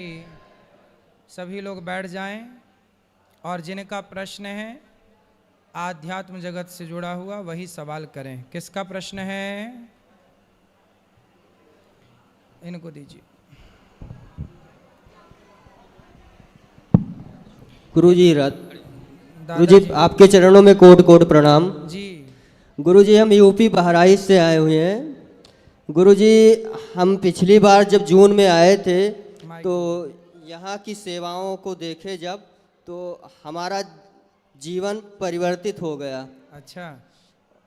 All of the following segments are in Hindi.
सभी लोग बैठ जाएं और जिनका प्रश्न है आध्यात्म जगत से जुड़ा हुआ वही सवाल करें। किसका प्रश्न है? इनको दीजिए। गुरुजी आपके चरणों में कोट कोट प्रणाम जी। गुरुजी, हम यूपी बहराइच से आए हुए हैं। गुरुजी, हम पिछली बार जब जून में आए थे तो यहाँ की सेवाओं को देखे जब, तो हमारा जीवन परिवर्तित हो गया। अच्छा।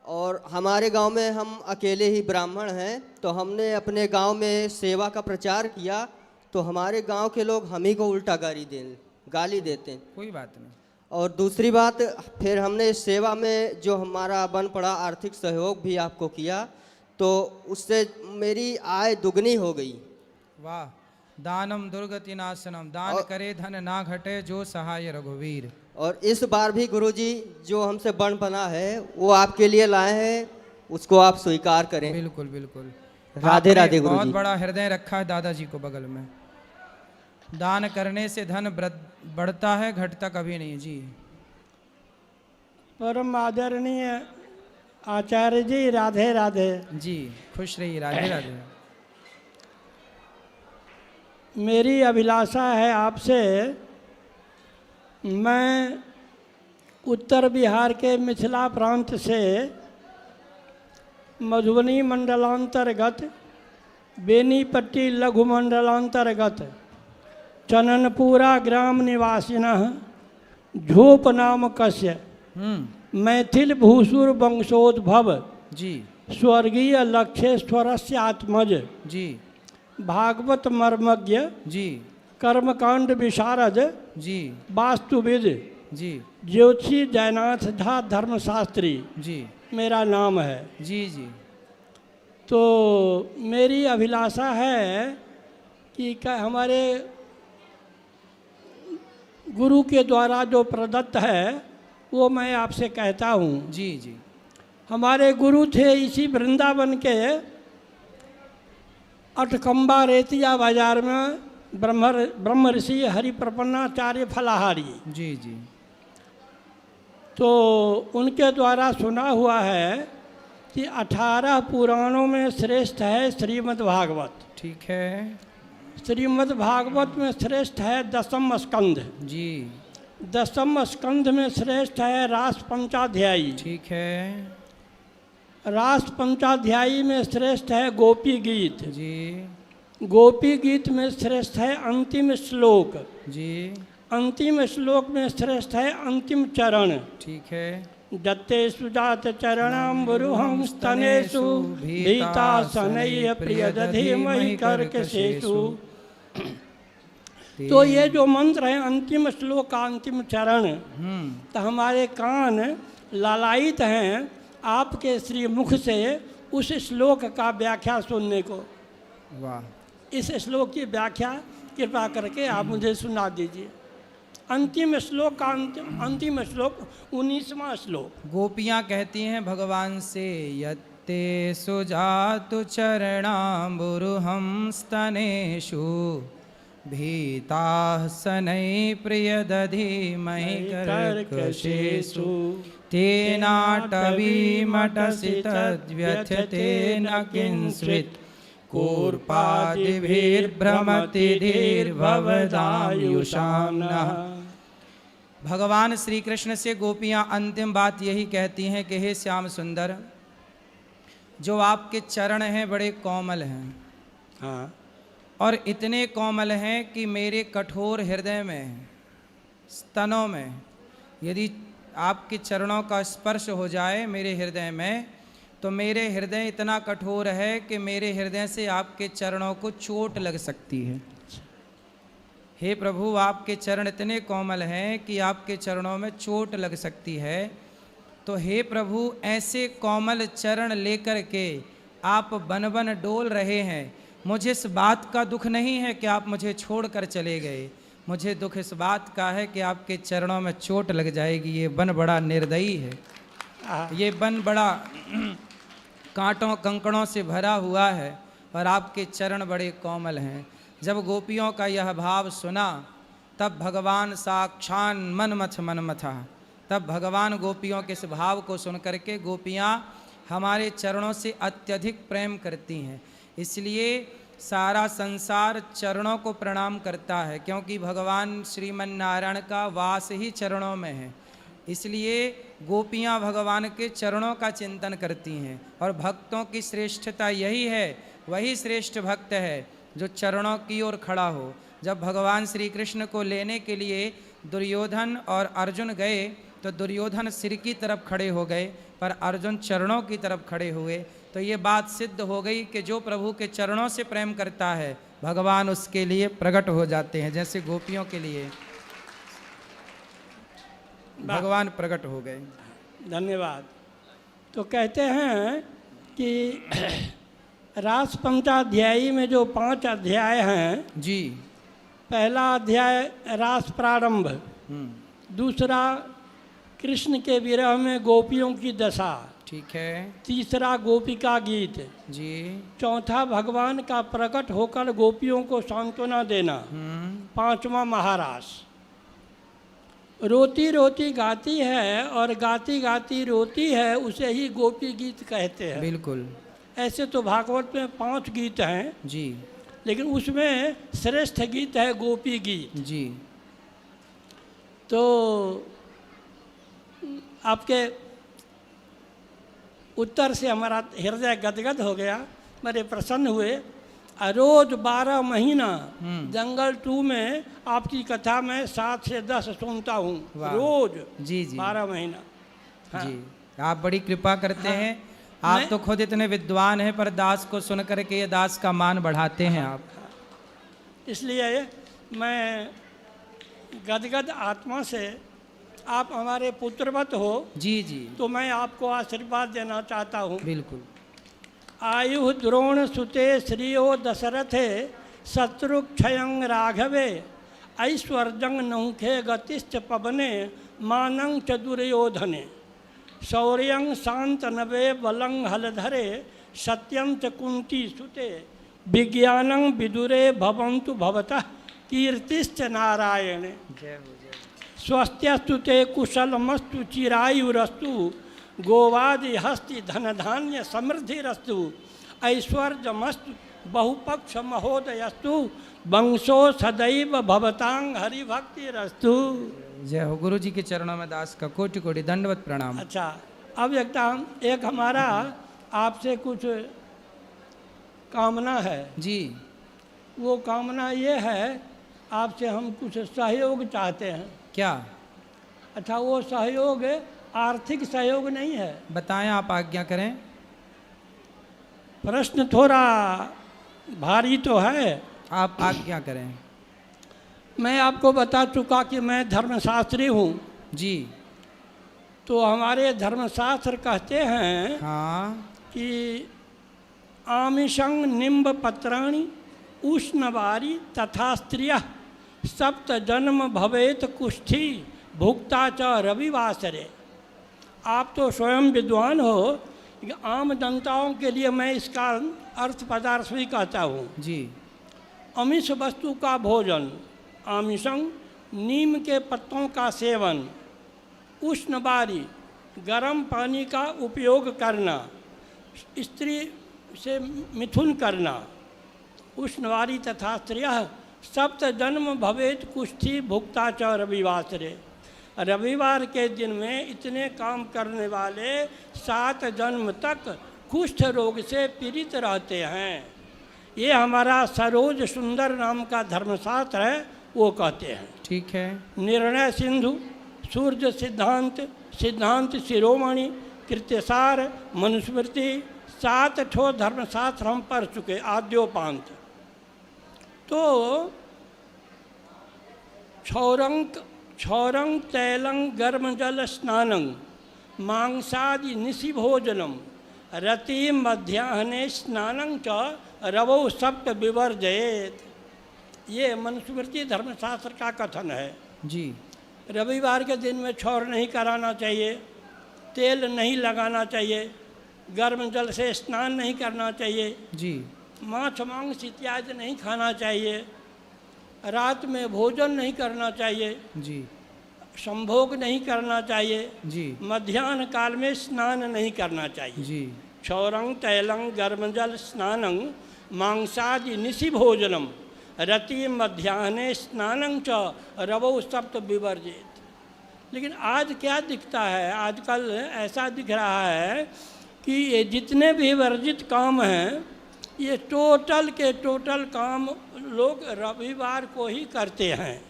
और हमारे गांव में हम अकेले ही ब्राह्मण हैं, तो हमने अपने गांव में सेवा का प्रचार किया तो हमारे गांव के लोग हम ही को उल्टा गाली देते हैं। कोई बात नहीं। और दूसरी बात, फिर हमने इस सेवा में जो हमारा बन पड़ा आर्थिक सहयोग भी आपको किया, तो उससे मेरी आय दुगनी हो गई। वाह। दानम दुर्गति नाशनम, दान करे धन ना घटे जो सहाय रघुवीर। और इस बार भी गुरुजी जो हमसे बन बना है वो आपके लिए लाए हैं, उसको आप स्वीकार करें। बिल्कुल बिल्कुल। राधे राधे गुरुजी। बहुत बड़ा हृदय रखा है दादाजी को बगल में। दान करने से धन बढ़ता है, घटता कभी नहीं। जी। परम आदरणीय आचार्य जी, राधे राधे। जी, खुश रहिए। राधे राधे। मेरी अभिलाषा है आपसे, मैं उत्तर बिहार के मिथिला प्रांत से मधुबनी मंडलांतर्गत बेनीपट्टी लघु मंडलांतर्गत चननपुरा ग्राम निवासिनः झोप नाम कस्य मैथिल भूसुर वंशोद्भव जी स्वर्गीय लक्षेश्वरस्य आत्मज जी भागवत मर्मज्ञ जी कर्मकांड विशारद जी वास्तुविद जी ज्योतिषी जयनाथ झा धर्मशास्त्री जी मेरा नाम है। जी जी। तो मेरी अभिलाषा है कि हमारे गुरु के द्वारा जो प्रदत्त है वो मैं आपसे कहता हूँ। जी जी। हमारे गुरु थे इसी वृंदावन के अटकम्बा रेतिया बाजार में ब्रह्म ऋषि हरिप्रपन्नाचार्य फलाहारी। जी जी। तो उनके द्वारा सुना हुआ है कि 18 पुराणों में श्रेष्ठ है श्रीमद् भागवत। ठीक है। श्रीमद् भागवत में श्रेष्ठ है 10वां स्कंध। जी। 10वां स्कंध में श्रेष्ठ है रास पंचाध्यायी। ठीक है। रास पंचाध्यायी में श्रेष्ठ है गोपी गीत। जी। गोपी गीत में श्रेष्ठ है अंतिम श्लोक। जी। अंतिम श्लोक में श्रेष्ठ है अंतिम चरण। ठीक है। दत्तेषु जात चरणाम्बुरुहं स्तनेषु भीतासनैः प्रियदधीमहि कर्कशेषु। तो ये जो मंत्र है अंतिम श्लोक का अंतिम चरण, तो हमारे कान लालायित हैं आपके श्री मुख से उस श्लोक का व्याख्या सुनने को। वाह। इस श्लोक की व्याख्या कृपा करके आप मुझे सुना दीजिए। अंतिम श्लोक का अंतिम श्लोक 19वां श्लोक। गोपियाँ कहती हैं भगवान से, यत्ते सुजातु चरणाम्बुरुहं स्तनेषु भीताः शनैः प्रियदधीमहि कर्कशेषु तेनाटवीमटसि तद्व्यथते न किंस्वित् कूर्पादिभिर्भ्रमति धीर्भवदायुषां नः। भगवान श्री कृष्ण से गोपियाँ अंतिम बात यही कहती हैं कि हे श्याम सुंदर, जो आपके चरण हैं बड़े कोमल हैं। हाँ। और इतने कोमल हैं कि मेरे कठोर हृदय में, स्तनों में, यदि आपके चरणों का स्पर्श हो जाए मेरे हृदय में, तो मेरे हृदय इतना कठोर है कि मेरे हृदय से आपके चरणों को चोट लग सकती है। हे प्रभु, आपके चरण इतने कोमल हैं कि आपके चरणों में चोट लग सकती है। तो हे प्रभु, ऐसे कोमल चरण लेकर के आप बन बन डोल रहे हैं। मुझे इस बात का दुख नहीं है कि आप मुझे छोड़कर चले गए, मुझे दुख इस बात का है कि आपके चरणों में चोट लग जाएगी। ये बन बड़ा निर्दयी है, ये बन बड़ा कांटों कंकड़ों से भरा हुआ है और आपके चरण बड़े कोमल हैं। जब गोपियों का यह भाव सुना तब भगवान साक्षान मन मथा, तब भगवान गोपियों के इस भाव को सुन करके गोपियाँ हमारे चरणों से अत्यधिक प्रेम करती हैं। इसलिए सारा संसार चरणों को प्रणाम करता है, क्योंकि भगवान श्रीमन नारायण का वास ही चरणों में है। इसलिए गोपियाँ भगवान के चरणों का चिंतन करती हैं। और भक्तों की श्रेष्ठता यही है, वही श्रेष्ठ भक्त है जो चरणों की ओर खड़ा हो। जब भगवान श्री कृष्ण को लेने के लिए दुर्योधन और अर्जुन गए तो दुर्योधन सिर की तरफ खड़े हो गए पर अर्जुन चरणों की तरफ खड़े हुए। तो ये बात सिद्ध हो गई कि जो प्रभु के चरणों से प्रेम करता है भगवान उसके लिए प्रकट हो जाते हैं, जैसे गोपियों के लिए भगवान प्रकट हो गए। धन्यवाद। तो कहते हैं कि रास पंचाध्यायी में जो 5 अध्याय हैं जी, पहला अध्याय रास प्रारंभ, दूसरा कृष्ण के विरह में गोपियों की दशा, ठीक है तीसरा गोपिका गीत जी, चौथा भगवान का प्रकट होकर गोपियों को सांत्वना देना, पांचवा महारास। रोती रोती गाती है और गाती गाती रोती है, उसे ही गोपी गीत कहते हैं। बिल्कुल। ऐसे तो भागवत में 5 गीत हैं जी लेकिन उसमें श्रेष्ठ गीत है गोपी गीत। जी। तो आपके उत्तर से हमारा हृदय गदगद हो गया, बड़े प्रसन्न हुए। रोज 12 महीना जंगल 2 में आपकी कथा में 7 से 10 सुनता हूँ रोज। जी जी 12 महीना। हाँ। जी, आप बड़ी कृपा करते हैं। आप तो खुद इतने विद्वान हैं पर दास को सुन करके ये दास का मान बढ़ाते हैं आप। इसलिए मैं गदगद आत्मा से, आप हमारे पुत्रवत हो जी जी, तो मैं आपको आशीर्वाद देना चाहता हूँ। बिल्कुल। आयु द्रोण सुते श्रियो दशरथे शत्रुक्षयं राघवे ऐश्वर्यं नौखे गतिश्च पवने मानं च दुर्योधने शौर्यं शांतनवे बलं हलधरे सत्यं च कुंती सुते विज्ञानं विदुरे भवन्तु भवतः कीर्तिश्च नारायणे स्वस्त्यस्तु ते कुशलमस्तु चिरायुरस्तु गोवादि हस्ति धनधान्य समृद्धिरस्तु ऐश्वर्यमस्तु बहुपक्ष महोदयस्तु वंशो सदैव भवतांग हरिभक्तिरस्तु। जय हो। गुरु जी के चरणों में दास का कोटि कोटि दंडवत प्रणाम। अच्छा, अब एक हमारा आपसे कुछ कामना है जी। वो कामना ये है, आपसे हम कुछ सहयोग चाहते हैं। क्या? अच्छा, वो सहयोग आर्थिक सहयोग नहीं है। बताएं, आप आज्ञा करें। प्रश्न थोड़ा भारी तो है, आप आज्ञा करें। मैं आपको बता चुका कि मैं धर्मशास्त्री हूँ जी। तो हमारे धर्मशास्त्र कहते हैं हाँ कि आमिषं निम्ब पत्राणि उष्णवारी तथा स्त्रिय सप्त जन्म भवेत कुष्ठी भुक्ता च रविवासरे। आप तो स्वयं विद्वान हो, आम जनताओं के लिए मैं इसका अर्थ पदार्थ भी कहता हूँ जी। अमिष वस्तु का भोजन, आमिषं नीम के पत्तों का सेवन, उष्णवारी गर्म पानी का उपयोग करना, स्त्री से मिथुन करना, उष्णवारी तथा स्त्रियः सप्त जन्म भवेत कुष्ठी भुक्ता च रविवासरे। रविवार के दिन में इतने काम करने वाले 7 जन्म तक कुष्ठ रोग से पीड़ित रहते हैं। ये हमारा सरोज सुंदर नाम का धर्मशास्त्र है, वो कहते हैं। ठीक है। निर्णय सिंधु, सूर्य सिद्धांत, सिद्धांत शिरोमणि, कृत्यसार, मनुस्मृति, 7 ठो धर्मशास्त्र हम पढ़ चुके आद्योपांत। तो क्षौरं तैलं गर्म जल स्नानं मांसादि निशि भोजनम रति मध्याह्ने स्नानं च रवो सप्त विवर्जयेत। ये मनुस्मृति धर्मशास्त्र का कथन है जी। रविवार के दिन में क्षौर नहीं कराना चाहिए, तेल नहीं लगाना चाहिए, गर्म जल से स्नान नहीं करना चाहिए जी। मांस मांस इत्यादि नहीं खाना चाहिए, रात में भोजन नहीं करना चाहिए, जी संभोग नहीं करना चाहिए, जी मध्याह्न काल में स्नान नहीं करना चाहिए। जी क्षौरं तैलं गर्मजल स्नानं मांसादि निशि भोजनम रति मध्याह्ने स्नानं च रवौ सप्त विवर्जित। लेकिन आज क्या दिखता है, आजकल ऐसा दिख रहा है कि ये जितने भी वर्जित काम हैं ये टोटल के टोटल काम लोग रविवार को ही करते हैं।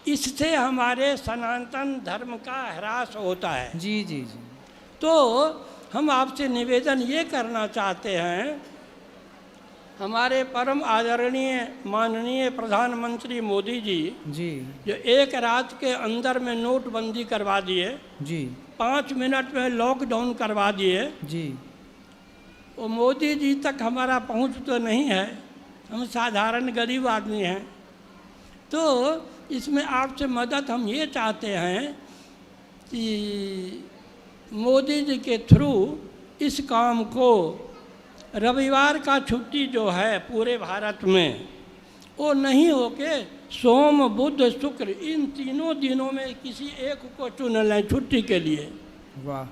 इससे हमारे सनातन धर्म का ह्रास होता है। जी जी जी तो हम आपसे निवेदन ये करना चाहते हैं, हमारे परम आदरणीय माननीय प्रधानमंत्री मोदी जी जी जो एक रात के अंदर में नोटबंदी करवा दिए, जी 5 मिनट में लॉकडाउन करवा दिए, जी वो मोदी जी तक हमारा पहुंच तो नहीं है, हम साधारण गरीब आदमी हैं। तो इसमें आपसे मदद हम ये चाहते हैं कि मोदी जी के थ्रू इस काम को, रविवार का छुट्टी जो है पूरे भारत में वो नहीं होके सोम बुध शुक्र इन तीनों दिनों में किसी एक को चुन लें छुट्टी के लिए। वाह,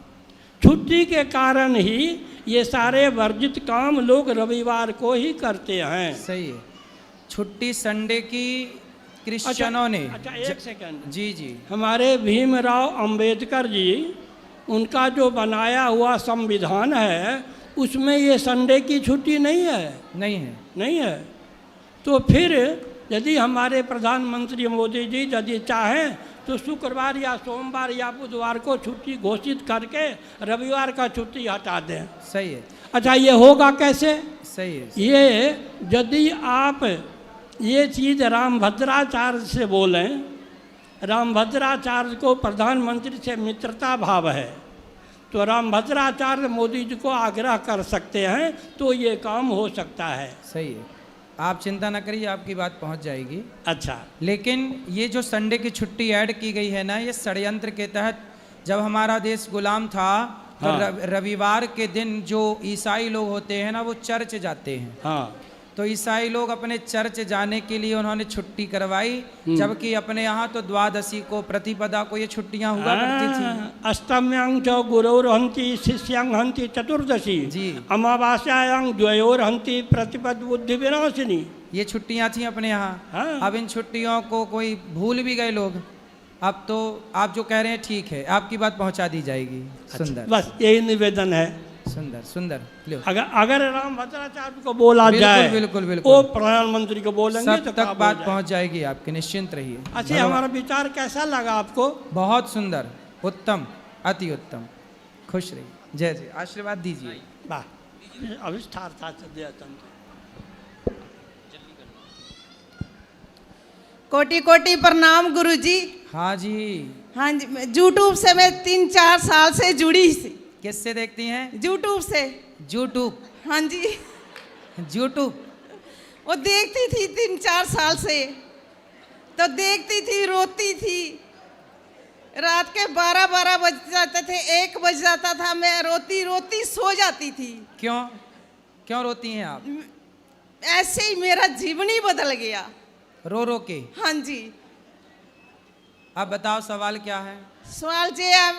छुट्टी के कारण ही ये सारे वर्जित काम लोग रविवार को ही करते हैं। सही है। छुट्टी संडे की क्रिश्चियनों ने अच्छा एक सेकंड, जी जी हमारे भीमराव अंबेडकर जी उनका जो बनाया हुआ संविधान है उसमें ये संडे की छुट्टी नहीं है, नहीं है। तो फिर यदि हमारे प्रधानमंत्री मोदी जी यदि चाहें तो शुक्रवार या सोमवार या बुधवार को छुट्टी घोषित करके रविवार का छुट्टी हटा दें। सही है। अच्छा ये होगा कैसे? सही है। ये यदि आप ये चीज़ रामभद्राचार्य से बोलें, रामभद्राचार्य को प्रधानमंत्री से मित्रता भाव है, तो रामभद्राचार्य मोदी जी को आग्रह कर सकते हैं तो ये काम हो सकता है। सही है, आप चिंता न करिए, आपकी बात पहुंच जाएगी। अच्छा, लेकिन ये जो संडे की छुट्टी ऐड की गई है ना, ये षड्यंत्र के तहत, जब हमारा देश गुलाम था तो हाँ। रविवार के दिन जो ईसाई लोग होते हैं ना वो चर्च जाते हैं। हाँ, तो ईसाई लोग अपने चर्च जाने के लिए उन्होंने छुट्टी करवाई, जबकि अपने यहाँ तो द्वादशी को प्रतिपदा को ये छुट्टियां हुआ करती थी। अष्टम्यांग च गुरोर्हन्ति शिष्यांग हन्ति चतुर्दशी जी। अमावास्यायांग द्वयोर्हन्ति प्रतिपद बुद्धि विनाशिनी। ये छुट्टियां थी अपने यहाँ। हाँ। अब इन छुट्टियों को कोई भूल भी गए लोग। अब तो आप जो कह रहे हैं ठीक है, आपकी बात पहुंचा दी जाएगी। सुंदर, बस यही निवेदन है। सुंदर सुंदर। लो, अगर रामभद्राचार्य को बोला जाए, बिल्कुल बिल्कुल वो प्रधानमंत्री को बोलेंगे सब तो तक काम हो बात जाए। पहुंच जाएगी आपके, निश्चिंत रहिए। अच्छा, हमारा विचार कैसा लगा आपको? बहुत सुंदर, उत्तम, अति उत्तम। खुश रहिए। जय जय। आशीर्वाद दीजिए। वाह, अविष्ठार था कोटि कोटि प्रणाम गुरुजी। हाँ जी। हाँ जी, यूट्यूब से मैं 3-4 साल से जुड़ी थी। किससे देखती हैं? यूट्यूब से। यूट्यूब? हाँ जी, यूट्यूब वो देखती थी 3-4 साल से, तो देखती थी, रोती थी। रात के 12 बज जाते थे, 1 बज जाता था, मैं रोती रोती सो जाती थी। क्यों क्यों रोती हैं आप? ऐसे ही मेरा जीवन ही बदल गया, रो रो के? हाँ जी। अब बताओ सवाल क्या है? सवाल जे है,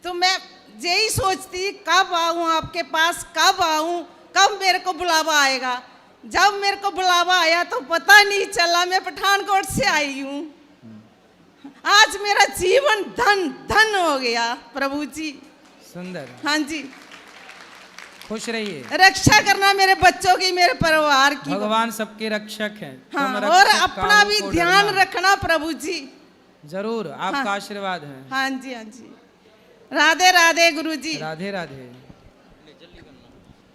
तो मैं यही सोचती कब आऊँ आपके पास, कब आऊँ, कब मेरे को बुलावा आएगा। जब मेरे को बुलावा आया तो पता नहीं चला, मैं पठानकोट से आई हूँ। आज मेरा जीवन धन धन हो गया प्रभु जी। सुंदर। हाँ जी, खुश रहिए। रक्षा करना मेरे बच्चों की, मेरे परिवार की। भगवान सबके रक्षक हैं। हाँ, तुम और रक्षक अपना काहू भी को ध्यान डरना। रखना प्रभु जी। जरूर, आपका हाँ। आशीर्वाद है। हाँ जी, हाँ जी। राधे राधे गुरु जी। राधे राधे।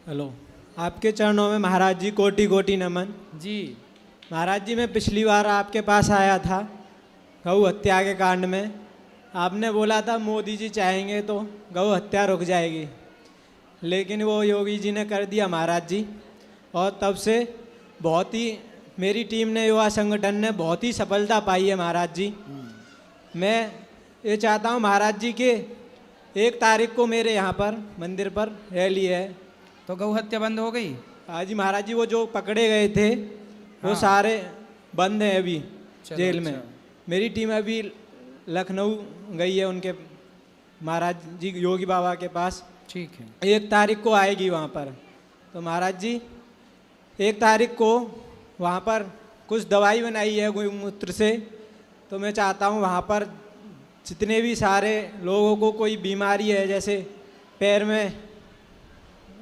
हेलो, आपके चरणों में महाराज जी कोटि कोटि नमन। जी महाराज जी, मैं पिछली बार आपके पास आया था गौ हत्या के कांड में। आपने बोला था मोदी जी चाहेंगे तो गौ हत्या रुक जाएगी, लेकिन वो योगी जी ने कर दिया महाराज जी। और तब से बहुत ही मेरी टीम ने, युवा संगठन ने बहुत ही सफलता पाई है महाराज जी। मैं ये चाहता हूँ महाराज जी के 1 तारीख को मेरे यहाँ पर मंदिर पर रैली है। तो गौ हत्या बंद हो गई? हाँ जी महाराज जी, वो जो पकड़े गए थे वो हाँ। सारे बंद हैं अभी चलो, जेल में। अच्छा। मेरी टीम अभी लखनऊ गई है उनके महाराज जी योगी बाबा के पास। ठीक है। 1 तारीख को आएगी वहाँ पर। तो महाराज जी 1 तारीख को वहाँ पर कुछ दवाई बनाई है गौमूत्र से, तो मैं चाहता हूँ वहाँ पर जितने भी सारे लोगों को कोई बीमारी है, जैसे पैर में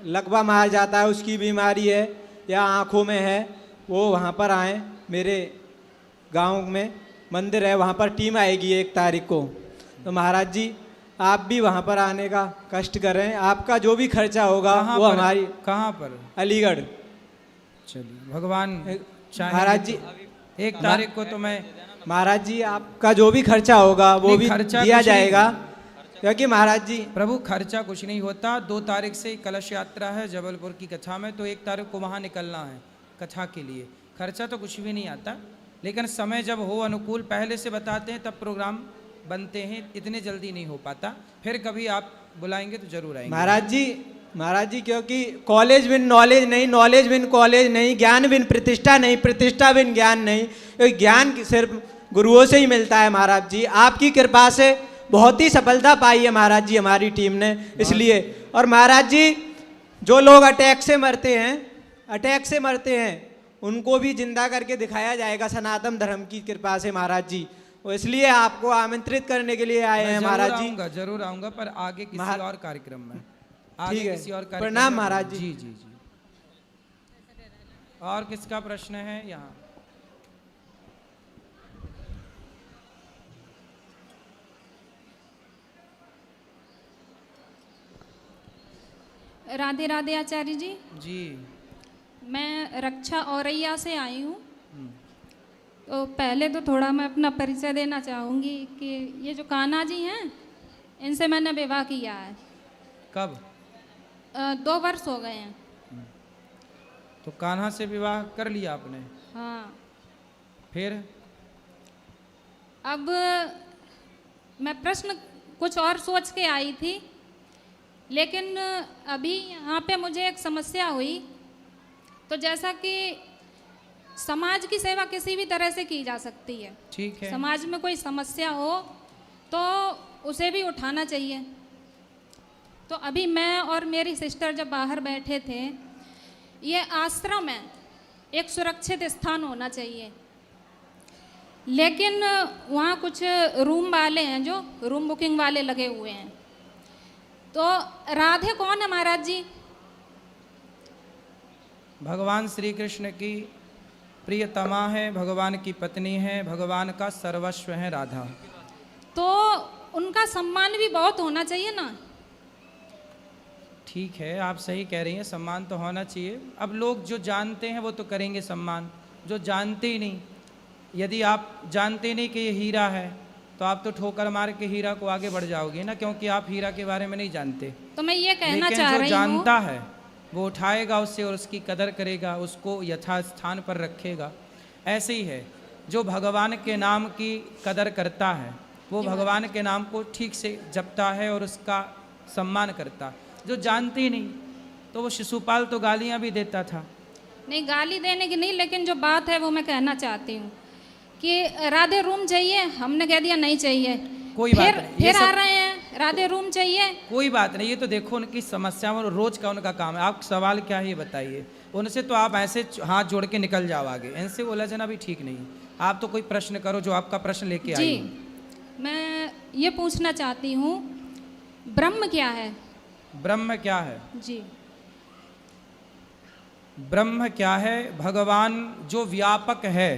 लकवा मार जाता है उसकी बीमारी है, या आँखों में है, वो वहाँ पर आएँ। मेरे गांव में मंदिर है, वहाँ पर टीम आएगी 1 तारीख को। तो महाराज जी आप भी वहाँ पर आने का कष्ट करें, आपका जो भी खर्चा होगा कहाँ वो पर? हमारी कहाँ पर? अलीगढ़। चलिए, भगवान चाहेंगे महाराज जी तो 1 तारीख को तो मैं महाराज जी आपका जो भी खर्चा होगा वो नहीं, भी खर्चा दिया कुछ नहीं जाएगा, है। क्योंकि महाराज जी प्रभु खर्चा कुछ नहीं होता। 2 तारीख से कलश यात्रा है जबलपुर की कथा में, तो 1 तारीख को वहाँ निकलना है कथा के लिए। खर्चा तो कुछ भी नहीं आता, लेकिन समय जब हो अनुकूल पहले से बताते हैं तब प्रोग्राम बनते हैं, इतने जल्दी नहीं हो पाता। फिर कभी आप बुलाएंगे तो जरूर आएंगे। महाराज जी क्योंकि कॉलेज बिन नॉलेज नहीं, नॉलेज बिन कॉलेज नहीं, ज्ञान बिन प्रतिष्ठा नहीं, प्रतिष्ठा बिन ज्ञान नहीं, क्योंकि ज्ञान सिर्फ गुरुओं से ही मिलता है। महाराज जी आपकी कृपा से बहुत ही सफलता पाई है महाराज जी हमारी टीम ने, इसलिए। और महाराज जी जो लोग अटैक से मरते हैं उनको भी जिंदा करके दिखाया जाएगा सनातन धर्म की कृपा से महाराज जी। वो इसलिए आपको आमंत्रित करने के लिए आए हैं महाराज जी। जरूर आऊंगा, पर आगे किसी और कार्यक्रम में, ठीक है। किसी और कार्यक्रम प्रणाम में। महाराज जी। जी जी जी। और किसका प्रश्न है यहाँ? राधे राधे आचार्य जी। जी। मैं रक्षा औरैया से आई हूँ। तो पहले तो थोड़ा मैं अपना परिचय देना चाहूँगी कि ये जो कान्हा जी हैं इनसे मैंने विवाह किया है। कब? 2 वर्ष हो गए हैं। तो कान्हा से विवाह कर लिया आपने? हाँ। फिर? अब मैं प्रश्न कुछ और सोच के आई थी, लेकिन अभी यहाँ पे मुझे एक समस्या हुई। तो जैसा कि समाज की सेवा किसी भी तरह से की जा सकती है, ठीक है। समाज में कोई समस्या हो तो उसे भी उठाना चाहिए। तो अभी मैं और मेरी सिस्टर जब बाहर बैठे थे, ये आश्रम है, एक सुरक्षित स्थान होना चाहिए, लेकिन वहाँ कुछ रूम वाले हैं जो रूम बुकिंग वाले लगे हुए हैं। तो राधे कौन है महाराज जी? भगवान श्री कृष्ण की प्रियतमा है, भगवान की पत्नी है, भगवान का सर्वस्व है राधा। तो उनका सम्मान भी बहुत होना चाहिए ना। ठीक है, आप सही कह रही हैं, सम्मान तो होना चाहिए। अब लोग जो जानते हैं वो तो करेंगे सम्मान, जो जानते ही नहीं, यदि आप जानते नहीं कि ये हीरा है तो आप तो ठोकर मार के हीरा को आगे बढ़ जाओगे ना, क्योंकि आप हीरा के बारे में नहीं जानते। तो मैं ये कहना लेकिन चाह जो रही हूँ, जानता है वो उठाएगा उससे और उसकी कदर करेगा, उसको यथास्थान पर रखेगा। ऐसे ही है, जो भगवान के नाम की कदर करता है वो भगवान के नाम को ठीक से जपता है और उसका सम्मान करता। जो जानते ही नहीं तो वो शिशुपाल तो गालियाँ भी देता था। नहीं गाली देने की नहीं, लेकिन जो बात है वो मैं कहना चाहती हूँ कि राधे रूम चाहिए, हमने कह दिया नहीं चाहिए, कोई बात नहीं, ये फिर आ सब- रहे हैं राधे रूम चाहिए। कोई बात नहीं, ये तो देखो उनकी समस्या और रोज का उनका काम है। आप सवाल क्या है ये बताइए। उनसे तो आप ऐसे हाथ जोड़ के निकल जाओ आगे, इनसे उलझना भी ठीक नहीं। आप तो कोई प्रश्न करो, जो आपका प्रश्न लेके आई जी, हो। मैं ये पूछना चाहती हूँ, ब्रह्म क्या है? ब्रह्म क्या है? जी, ब्रह्म क्या है? भगवान जो व्यापक है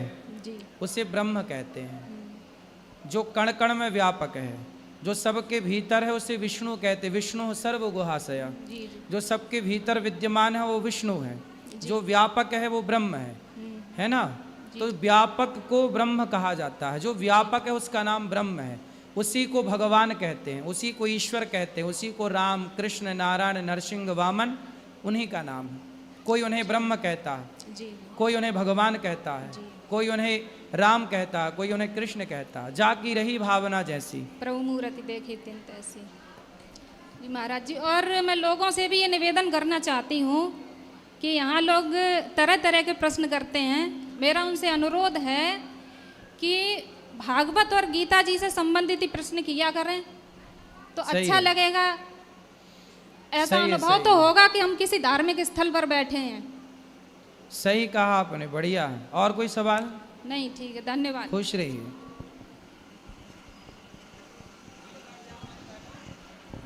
जी, उसे ब्रह्म कहते हैं। जो कण कण में व्यापक है, जो सबके भीतर है उसे विष्णु कहते हैं। विष्णु सर्व गुहाशया, जी, जी, जो सबके भीतर विद्यमान है वो विष्णु है। जो व्यापक है वो ब्रह्म है ना। तो व्यापक को ब्रह्म कहा जाता है। जो व्यापक है उसका नाम ब्रह्म है, उसी को भगवान कहते हैं, उसी को ईश्वर कहते हैं, उसी को राम कृष्ण नारायण नरसिंह वामन उन्हीं का नाम है। कोई उन्हें ब्रह्म कहता है, जी, कोई उन्हें भगवान कहता है, कोई उन्हें राम कहता है, कोई उन्हें कृष्ण कहता है। जाकी रही भावना जैसी। प्रभु मूर्ति देखी तिन तैसी। जी महाराज जी, और मैं लोगों से भी ये निवेदन करना चाहती हूँ कि यहाँ लोग तरह तरह के प्रश्न करते हैं। मेरा उनसे अनुरोध है कि भागवत और गीता जी से संबंधित ही प्रश्न किया करें तो सही अच्छा है। लगेगा। ऐसा सही है, अनुभव सही तो है। होगा कि हम किसी धार्मिक स्थल पर बैठे हैं। सही कहा आपने, बढ़िया है। और कोई सवाल? नहीं, ठीक है, धन्यवाद। खुश रहिए।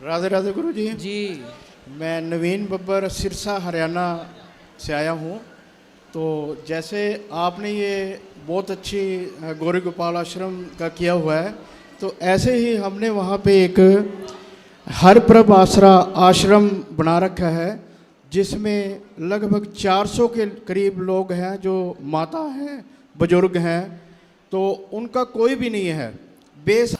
राधे राधे गुरु जी। जी मैं नवीन बब्बर सिरसा हरियाणा से आया हूँ। तो जैसे आपने ये बहुत अच्छी गौरी गोपाल आश्रम का किया हुआ है, तो ऐसे ही हमने वहाँ पे एक हरप्रभ आसरा आश्रम बना रखा है, जिसमें लगभग 400 के करीब लोग हैं जो माता हैं, बुजुर्ग हैं। तो उनका कोई भी नहीं है, बेसहारा